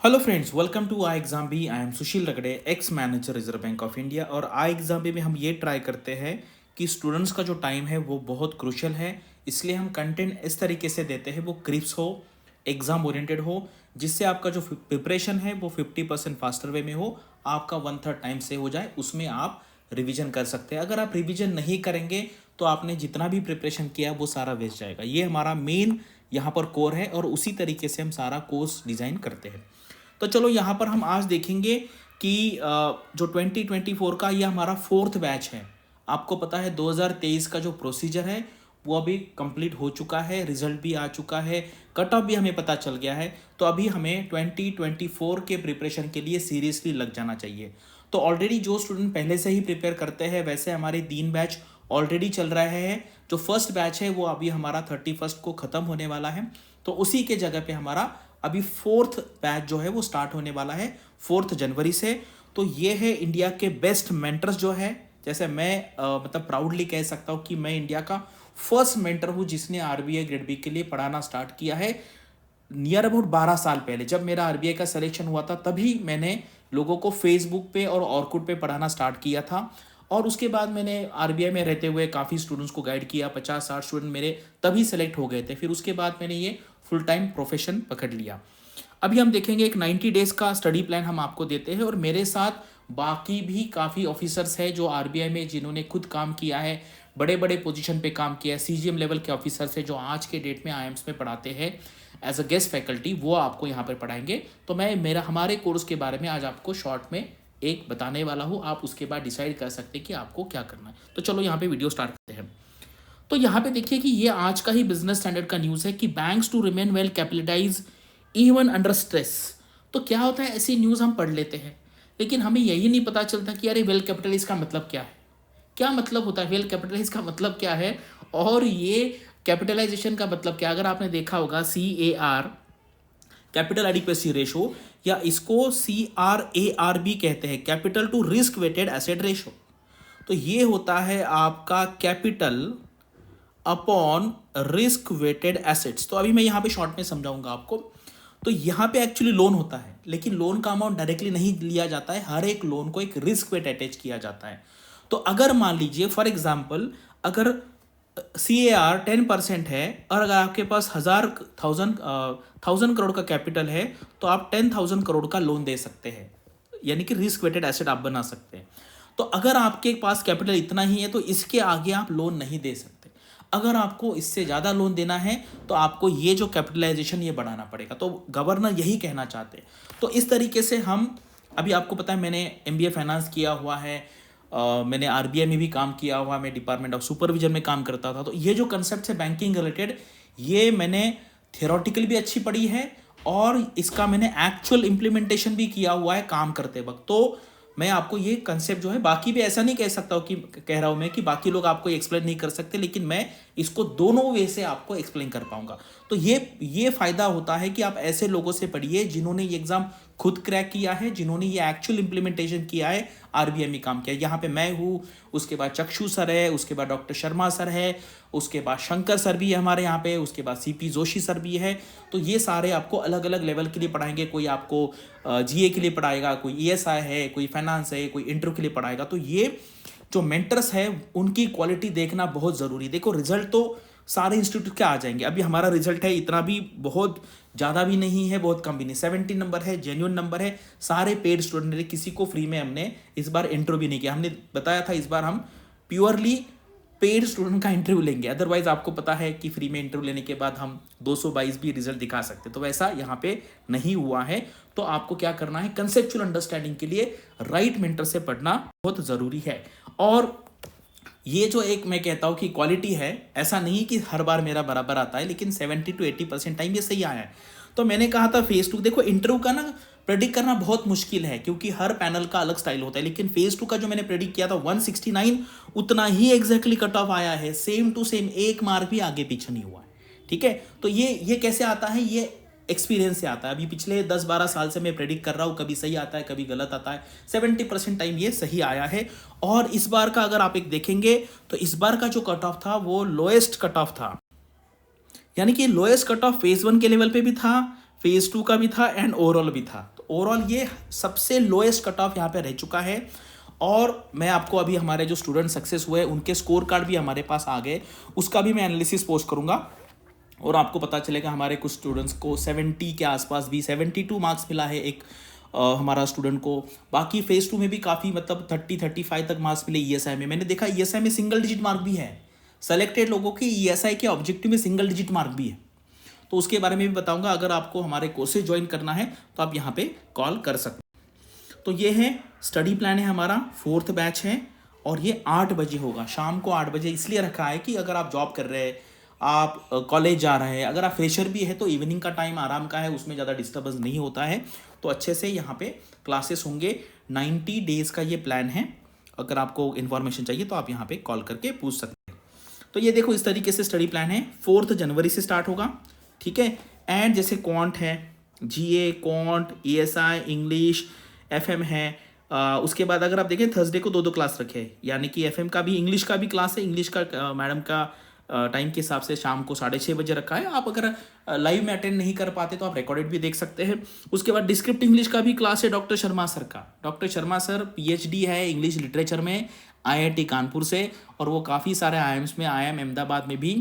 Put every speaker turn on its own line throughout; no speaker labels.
Hello friends, welcome to I exam B. I am Sushil Ragade, ex manager Reserve Bank of India. और I exam B में हम ये try करते हैं कि स्टूडेंट्स का जो टाइम है वो बहुत क्रूशियल है, इसलिए हम कंटेंट इस तरीके से देते हैं वो क्रिप्स हो, एग्जाम ओरिएंटेड हो, जिससे आपका जो प्रिपरेशन है वो 50% फास्टर वे में हो, आपका 1/3 टाइम से हो जाए, उसमें आप रिवीजन कर सकते हैं। अगर आप रिवीजन नहीं करेंगे तो आपने जितना भी प्रिपरेशन किया वो सारा वेस्ट जाएगा। ये हमारा मेन यहाँ पर कोर है और उसी तरीके से हम सारा कोर्स डिज़ाइन करते हैं। तो चलो यहाँ पर हम आज देखेंगे कि जो 2024 का ये हमारा फोर्थ बैच है। आपको पता है 2023 का जो प्रोसीजर है वो अभी कंप्लीट हो चुका है, रिजल्ट भी आ चुका है, कट ऑफ भी हमें पता चल गया है। तो अभी हमें 2024 के प्रिपरेशन के लिए सीरियसली लग जाना चाहिए। तो ऑलरेडी जो स्टूडेंट पहले से ही प्रिपेयर करते हैं, वैसे हमारे 3 बैच ऑलरेडी चल रहे हैं। जो फर्स्ट बैच है वो अभी हमारा 31 को ख़त्म होने वाला है, तो उसी के जगह पे हमारा अभी फोर्थ बैच जो है वो स्टार्ट होने वाला है 4 जनवरी से। तो ये है इंडिया के बेस्ट मेंटर्स जो है, जैसे मैं मतलब प्राउडली कह सकता हूँ कि मैं इंडिया का फर्स्ट मेंटर हूँ जिसने आरबीआई ग्रेड बी के लिए पढ़ाना स्टार्ट किया है। नियर अबाउट 12 साल पहले जब मेरा आरबीआई का सिलेक्शन हुआ था, तभी मैंने लोगों को फेसबुक पे और ऑर्कुट पे पढ़ाना स्टार्ट किया था। और उसके बाद मैंने आरबीआई में रहते हुए काफ़ी स्टूडेंट्स को गाइड किया, 50-60 स्टूडेंट मेरे तभी सेलेक्ट हो गए थे। फिर उसके बाद मैंने ये फुल टाइम प्रोफेशन पकड़ लिया। अभी हम देखेंगे एक 90 डेज का स्टडी प्लान हम आपको देते हैं, और मेरे साथ बाकी भी काफ़ी ऑफिसर्स हैं जो आरबीआई में जिन्होंने खुद काम किया है, बड़े बड़े पोजीशन पे काम किया है, सीजीएम लेवल के ऑफिसर्स हैं जो आज के डेट में आईएम्स में पढ़ाते हैं एज अ गेस्ट फैकल्टी, वो आपको यहाँ पर पढ़ाएंगे। तो मैं हमारे कोर्स के बारे में आज आपको शॉर्ट में एक बताने वाला हूँ, आप उसके बाद डिसाइड कर सकते हैं कि आपको क्या करना है। तो चलो यहाँ पे वीडियो स्टार्ट करते हैं। तो यहाँ पे देखिए कि ये आज का ही बिजनेस स्टैंडर्ड का न्यूज़ है कि banks to remain well capitalise even under stress. तो क्या होता है, ऐसी न्यूज़ हम पढ़ लेते हैं लेकिन हमें यही नहीं पता चलता कि अरे वेल कैपिटलाइज का मतलब क्या है, क्या मतलब होता है, वेल कैपिटलाइज का मतलब क्या है, और ये कैपिटलाइजेशन का मतलब क्या। अगर आपने देखा होगा CAR, कैपिटल एडिक्वेसी रेशो, या इसको CRAR भी कहते हैं, capital to risk weighted asset ratio. तो ये होता है आपका capital upon risk weighted assets. तो अभी मैं यहाँ पे शॉर्ट में समझाऊंगा आपको। तो यहाँ पे एक्चुअली लोन होता है, लेकिन लोन का अमाउंट डायरेक्टली नहीं लिया जाता है, हर एक लोन को एक रिस्क वेट अटैच किया जाता है। तो अगर मान लीजिए फॉर एग्जाम्पल, अगर CAR 10% है और अगर आपके पास थाउजेंड करोड़ का कैपिटल है, तो आप 10,000 करोड़ का लोन दे सकते हैं, यानी कि रिस्क वेटेड एसेट आप बना सकते हैं। तो अगर आपके पास कैपिटल इतना ही है तो इसके आगे आप लोन नहीं दे सकते। अगर आपको इससे ज़्यादा लोन देना है तो आपको ये जो कैपिटलाइजेशन ये बढ़ाना पड़ेगा। तो गवर्नर यही कहना चाहते हैं। तो इस तरीके से हम, अभी आपको पता है मैंने MBA फाइनेंस किया हुआ है, मैंने आरबीआई में भी काम किया हुआ, मैं डिपार्टमेंट ऑफ सुपरविजन में काम करता था। तो ये जो कंसेप्ट है बैंकिंग रिलेटेड, ये मैंने थियोरटिकल भी अच्छी पढ़ी है और इसका मैंने एक्चुअल इम्प्लीमेंटेशन भी किया हुआ है काम करते वक्त। तो मैं आपको ये कंसेप्ट जो है, बाकी भी ऐसा नहीं कह सकता हूँ कि कह रहा हूँ मैं कि बाकी लोग आपको एक्सप्लेन नहीं कर सकते, लेकिन मैं इसको दोनों वे से आपको एक्सप्लेन कर पाऊंगा। तो ये फायदा होता है कि आप ऐसे लोगों से पढ़िए जिन्होंने ये एग्जाम खुद क्रैक किया है, जिन्होंने ये एक्चुअल इंप्लीमेंटेशन किया है, आरबीआई में काम किया है। यहाँ पे मैं हूँ, उसके बाद चक्षु सर है, उसके बाद डॉक्टर शर्मा सर है, उसके बाद शंकर सर भी है हमारे यहाँ पे, उसके बाद CP जोशी सर भी है। तो ये सारे आपको अलग अलग लेवल के लिए पढ़ाएंगे। कोई आपको GA के लिए पढ़ाएगा, कोई ESI है, कोई फाइनेंस है, कोई इंटरव्यू के लिए पढ़ाएगा। तो ये जो मेंटर्स है उनकी क्वालिटी देखना बहुत ज़रूरी। देखो रिजल्ट तो सारे इंस्टीट्यूट के आ जाएंगे, अभी हमारा रिजल्ट है इतना भी बहुत ज़्यादा भी नहीं है, बहुत कम भी नहीं, 70 नंबर है, जेन्युइन नंबर है, सारे पेड स्टूडेंट ने, किसी को फ्री में हमने इस बार इंटरव्यू भी नहीं किया। हमने बताया था इस बार हम प्योरली पेड स्टूडेंट का इंटरव्यू लेंगे, अदरवाइज आपको पता है कि फ्री में इंटरव्यू लेने के बाद हम 222 भी रिजल्ट दिखा सकते, तो वैसा यहाँ पे नहीं हुआ है। तो आपको क्या करना है, कंसेप्चुअल अंडरस्टैंडिंग के लिए राइट मेंटर से पढ़ना बहुत ज़रूरी है। और ये जो एक मैं कहता हूँ कि क्वालिटी है, ऐसा नहीं कि हर बार मेरा बराबर आता है, लेकिन 70 to 80% टाइम ये सही आया है। तो मैंने कहा था फेज 2, देखो इंटरव्यू का ना प्रेडिक्ट करना बहुत मुश्किल है क्योंकि हर पैनल का अलग स्टाइल होता है, लेकिन फेज 2 का जो मैंने प्रेडिक्ट किया था 169, उतना ही एग्जैक्टली कट ऑफ आया है, सेम टू सेम, एक मार्क भी आगे पीछे नहीं हुआ है। ठीक है, तो ये कैसे आता है, ये एक्सपीरियंस से आता है। अभी पिछले 10-12 साल से मैं प्रेडिक्ट कर रहा हूँ, कभी सही आता है कभी गलत आता है, 70% टाइम ये सही आया है। और इस बार का अगर आप एक देखेंगे तो इस बार का जो कट ऑफ था वो लोएस्ट कट ऑफ था, यानी कि लोएस्ट कट ऑफ फेज 1 के लेवल पे भी था, फेज 2 का भी था एंड ओवरऑल भी था। तो तो ओवरऑल ये सबसे लोएस्ट कट ऑफ यहाँ पे रह चुका है। और मैं आपको अभी हमारे जो स्टूडेंट सक्सेस हुए उनके स्कोर कार्ड भी हमारे पास आ गए, उसका भी मैं एनालिसिस पोस्ट करूंगा और आपको पता चलेगा हमारे कुछ स्टूडेंट्स को 70 के आसपास भी 72 मार्क्स मिला है एक हमारा स्टूडेंट को। बाकी फेज 2 में भी काफ़ी मतलब 30-35 तक मार्क्स मिले ईएसआई में। मैंने देखा ईएसआई में सिंगल डिजिट मार्क भी है, सेलेक्टेड लोगों की ईएसआई के ऑब्जेक्टिव में सिंगल डिजिट मार्क भी है। तो उसके बारे में भी बताऊंगा। अगर आपको हमारे कोर्सेज ज्वाइन करना है तो आप यहाँ पे कॉल कर सकते हैं। तो ये है स्टडी प्लान है हमारा, 4th बैच है और ये 8 बजे होगा, शाम को 8 बजे। इसलिए रखा है कि अगर आप जॉब कर रहे हैं, आप कॉलेज जा रहे हैं, अगर आप फ्रेशर भी है तो इवनिंग का टाइम आराम का है, उसमें ज़्यादा डिस्टर्बेंस नहीं होता है। तो अच्छे से यहाँ पे क्लासेस होंगे। 90 डेज़ का ये प्लान है। अगर आपको इन्फॉर्मेशन चाहिए तो आप यहाँ पे कॉल करके पूछ सकते हैं। तो ये देखो इस तरीके से स्टडी प्लान है। 4 जनवरी से स्टार्ट होगा, ठीक है। एंड जैसे क्वांट है, जीए, क्वांट, ईएसआई, इंग्लिश, एफएम है। उसके बाद अगर आप देखें थर्सडे को 2 क्लास रखे हैं, यानी कि एफएम का भी इंग्लिश का भी क्लास है। इंग्लिश का मैडम का टाइम के हिसाब से शाम को 6:30 बजे रखा है। आप अगर लाइव में अटेंड नहीं कर पाते तो आप रिकॉर्डेड भी देख सकते हैं। उसके बाद डिस्क्रिप्ट इंग्लिश का भी क्लास है डॉक्टर शर्मा सर का। डॉक्टर शर्मा सर पीएचडी है इंग्लिश लिटरेचर में आईआईटी कानपुर से, और वो काफ़ी सारे आईएम्स में, आईएम अहमदाबाद में भी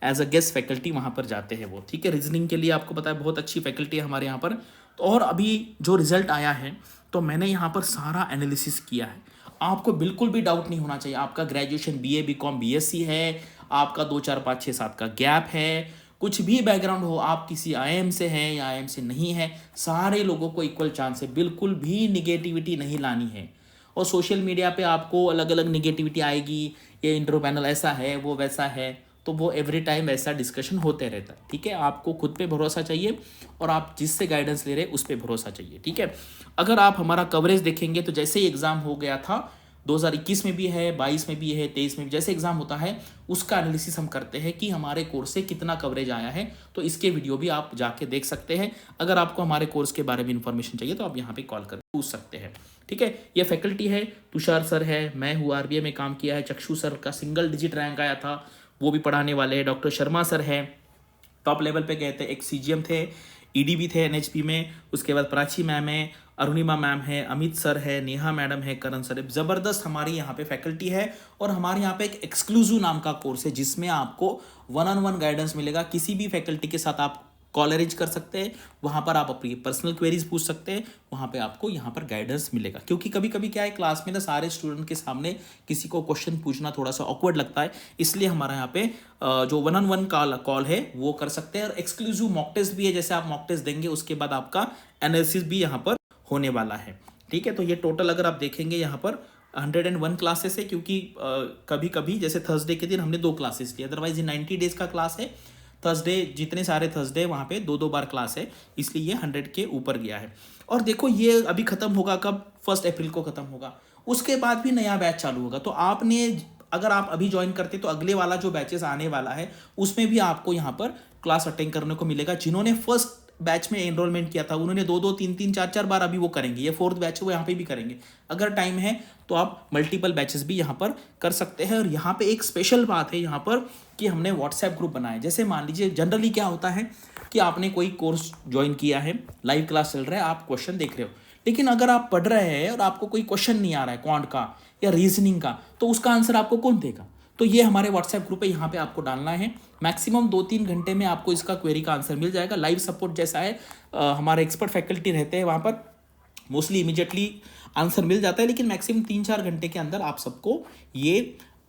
एज अ गेस्ट फैकल्टी वहाँ पर जाते हैं वो, ठीक है। रीजनिंग के लिए आपको पता है बहुत अच्छी फैकल्टी है हमारे यहाँ पर। तो और अभी जो रिजल्ट आया है तो मैंने यहाँ पर सारा एनालिसिस किया है। आपको बिल्कुल भी डाउट नहीं होना चाहिए। आपका ग्रेजुएशन बीए, बीकॉम, बीएससी है, आपका 2, 4, 5, 6, 7 का गैप है, कुछ भी बैकग्राउंड हो, आप किसी आईएम से हैं या आईएम से नहीं है, सारे लोगों को इक्वल चांस है। बिल्कुल भी निगेटिविटी नहीं लानी है। और सोशल मीडिया पे आपको अलग अलग निगेटिविटी आएगी, ये इंटरव्यू पैनल ऐसा है, वो वैसा है, तो वो एवरी टाइम ऐसा डिस्कशन होते रहता है, ठीक है। आपको खुद पे भरोसा चाहिए और आप जिससे गाइडेंस ले रहे हैं उस पर भरोसा चाहिए, ठीक है। अगर आप हमारा कवरेज देखेंगे तो जैसे ही एग्ज़ाम हो गया था 2021 में भी है, 22 में भी है, 23 में भी, जैसे एग्जाम होता है उसका एनालिसिस हम करते हैं कि हमारे कोर्स से कितना कवरेज आया है। तो इसके वीडियो भी आप जाके देख सकते हैं। अगर आपको हमारे कोर्स के बारे में इंफॉर्मेशन चाहिए तो आप यहाँ पे कॉल कर पूछ सकते हैं, ठीक है। ये फैकल्टी है, तुषार सर है, मैं हूँ, आरबीआई में काम किया है, चक्षु सर का सिंगल डिजिट रैंक आया था, वो भी पढ़ाने वाले हैं। डॉक्टर शर्मा सर है, टॉप लेवल पे गए थे, एक सीजीएम थे, ईडी भी थे एनएचपी में। उसके बाद प्राची मैम है, अरुणिमा मैम है, अमित सर है, नेहा मैडम है, करण सर है। ज़बरदस्त हमारी यहाँ पे फैकल्टी है। और हमारे यहाँ पे एक एक्सक्लूसिव नाम का कोर्स है जिसमें आपको 1-on-1 गाइडेंस मिलेगा। किसी भी फैकल्टी के साथ आप कॉल अरेंज कर सकते हैं, वहाँ पर आप अपनी पर्सनल क्वेरीज पूछ सकते हैं, वहाँ पे आपको यहाँ पर गाइडेंस मिलेगा। क्योंकि कभी कभी क्या है, क्लास में ना सारे स्टूडेंट के सामने किसी को क्वेश्चन पूछना थोड़ा सा ऑकवर्ड लगता है, इसलिए हमारा यहाँ पे जो 1-on-1 कॉल है वो कर सकते हैं। और एक्सक्लूसिव मॉक टेस्ट भी है, जैसे आप मॉक टेस्ट देंगे उसके बाद आपका एनालिसिस भी यहाँ पर होने वाला है, ठीक है। तो ये टोटल अगर आप देखेंगे यहाँ पर 101 क्लासेस है, क्योंकि कभी कभी जैसे थर्सडे के दिन हमने 2 क्लासेस ली, अदरवाइज ये 90 डेज का क्लास है। थर्सडे जितने सारे थर्सडे वहाँ पे 2-2 बार क्लास है, इसलिए ये 100 के ऊपर गया है। और देखो ये अभी ख़त्म होगा कब, 1 अप्रैल को ख़त्म होगा। उसके बाद भी नया बैच चालू होगा। तो आपने अगर आप अभी ज्वाइन करते तो अगले वाला जो बैचेस आने वाला है उसमें भी आपको यहाँ पर क्लास अटेंड करने को मिलेगा। जिन्होंने फर्स्ट बैच में एनरोलमेंट किया था उन्होंने 2-2, 3-3, 4-4 बार अभी वो करेंगे। ये 4th बैच है, वो यहाँ पे भी करेंगे। अगर टाइम है तो आप मल्टीपल बैचेस भी यहाँ पर कर सकते हैं। और यहाँ पे एक स्पेशल बात है यहाँ पर कि हमने व्हाट्सएप ग्रुप बनाए। जैसे मान लीजिए जनरली क्या होता है कि आपने कोई कोर्स ज्वाइन किया है, लाइव क्लास चल रहा है, आप क्वेश्चन देख रहे हो, लेकिन अगर आप पढ़ रहे हैं और आपको कोई क्वेश्चन नहीं आ रहा है क्वांट का या रीजनिंग का, तो उसका आंसर आपको कौन देगा? तो ये हमारे व्हाट्सएप ग्रुप है, यहाँ पे आपको डालना है। मैक्सिमम 2-3 घंटे में आपको इसका क्वेरी का आंसर मिल जाएगा। लाइव सपोर्ट जैसा है, हमारे एक्सपर्ट फैकल्टी रहते हैं वहाँ पर, मोस्टली इमीडिएटली आंसर मिल जाता है, लेकिन मैक्सिमम 3-4 घंटे के अंदर आप सबको ये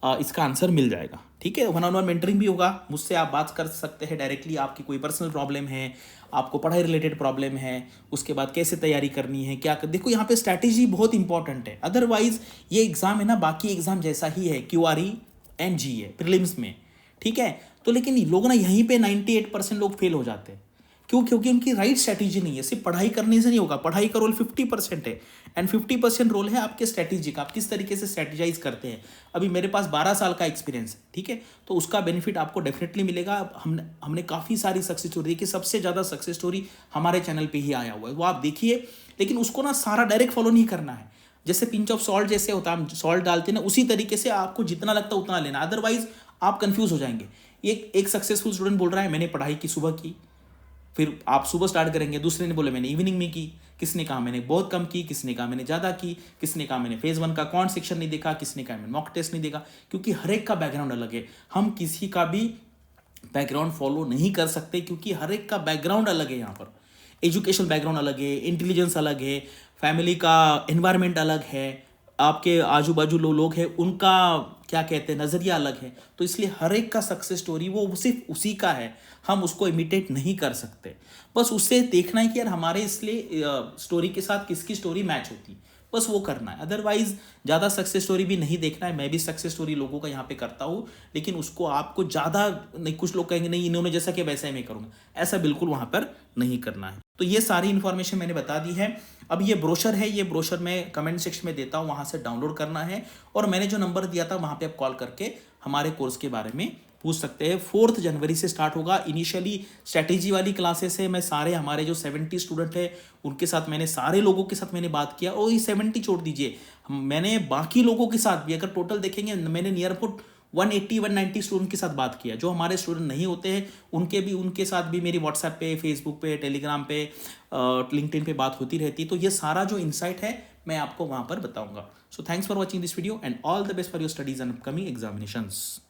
इसका आंसर मिल जाएगा, ठीक है। 1-on-1 मेंटरिंग भी होगा, मुझसे आप बात कर सकते हैं डायरेक्टली। आपकी कोई पर्सनल प्रॉब्लम है, आपको पढ़ाई रिलेटेड प्रॉब्लम है, उसके बाद कैसे तैयारी करनी है, क्या कर, देखो यहाँ पे स्ट्रैटेजी बहुत इंपॉर्टेंट है। अदरवाइज ये एग्जाम है ना बाकी एग्जाम जैसा ही है, क्यूआरई एंड जीए प्रीलिम्स में, ठीक है। तो लेकिन लोग ना यहीं पे 98% लोग फेल हो जाते हैं। क्यों? क्योंकि उनकी राइट स्ट्रैटेजी नहीं है। सिर्फ पढ़ाई करने से नहीं होगा, पढ़ाई का रोल 50% है एंड 50% रोल है आपके स्ट्रैटेजी का, आप किस तरीके से स्ट्रैटेजाइज करते हैं। अभी मेरे पास 12 साल का एक्सपीरियंस है, ठीक है, तो उसका बेनिफिट आपको डेफिनेटली मिलेगा। हमने काफ़ी सारी सक्सेस स्टोरी देखी, सबसे ज़्यादा सक्सेस स्टोरी हमारे चैनल पर ही आया हुआ है, वो आप देखिए। लेकिन उसको ना सारा डायरेक्ट फॉलो नहीं करना है। जैसे पिंच ऑफ सॉल्ट जैसे होता है, हम सॉल्ट डालते हैं ना, उसी तरीके से आपको जितना लगता है उतना लेना, अदरवाइज आप कंफ्यूज हो जाएंगे। एक सक्सेसफुल स्टूडेंट बोल रहा है मैंने पढ़ाई की, सुबह की, फिर आप सुबह स्टार्ट करेंगे, दूसरे ने बोले मैंने इवनिंग में की, किसने कहा मैंने बहुत कम की, किसने कहा मैंने ज़्यादा की, किसने कहा मैंने फेज़ 1 का कौन सेक्शन नहीं देखा, किसने कहा मैंने मॉक टेस्ट नहीं देखा। क्योंकि हर एक का बैकग्राउंड अलग है, हम किसी का भी बैकग्राउंड फॉलो नहीं कर सकते, क्योंकि हर एक का बैकग्राउंड अलग है। यहाँ पर एजुकेशन बैकग्राउंड अलग है, इंटेलिजेंस अलग है, फैमिली का एनवायरनमेंट अलग है, आपके आजू बाजू लोग हैं उनका क्या कहते हैं नज़रिया अलग है। तो इसलिए हर एक का सक्सेस स्टोरी वो सिर्फ उसी का है, हम उसको इमिटेट नहीं कर सकते। बस उससे देखना है कि यार हमारे इसलिए स्टोरी के साथ किसकी स्टोरी मैच होती है, बस वो करना है। अदरवाइज ज़्यादा सक्सेस स्टोरी भी नहीं देखना है। मैं भी सक्सेस स्टोरी लोगों का यहाँ पे करता हूँ, लेकिन उसको आपको ज़्यादा नहीं, कुछ लोग कहेंगे नहीं इन्होंने जैसा कि वैसा ही मैं करूँगा, ऐसा बिल्कुल वहाँ पर नहीं करना है। तो ये सारी इन्फॉर्मेशन मैंने बता दी है। अब ये ब्रोशर है, ये ब्रोशर मैं कमेंट सेक्शन में देता हूँ, वहाँ से डाउनलोड करना है, और मैंने जो नंबर दिया था वहाँ पे आप कॉल करके हमारे कोर्स के बारे में पूछ सकते हैं। 4 जनवरी से स्टार्ट होगा। इनिशियली स्ट्रैटेजी वाली क्लासेस है, मैं सारे हमारे जो 70 स्टूडेंट है उनके साथ मैंने सारे लोगों के साथ मैंने बात किया, और ये 70 छोड़ दीजिए, मैंने बाकी लोगों के साथ भी अगर टोटल देखेंगे मैंने नियर अबाउट 180-190 स्टूडेंट के साथ बात किया। जो हमारे स्टूडेंट नहीं होते हैं उनके साथ भी मेरी व्हाट्सएप पे, फेसबुक पे, टेलीग्राम पे, लिंक्डइन पे बात होती रहती। तो ये सारा जो इंसाइट है मैं आपको वहाँ पर बताऊँगा। So thanks for watching this video and all the best for your studies and upcoming examinations.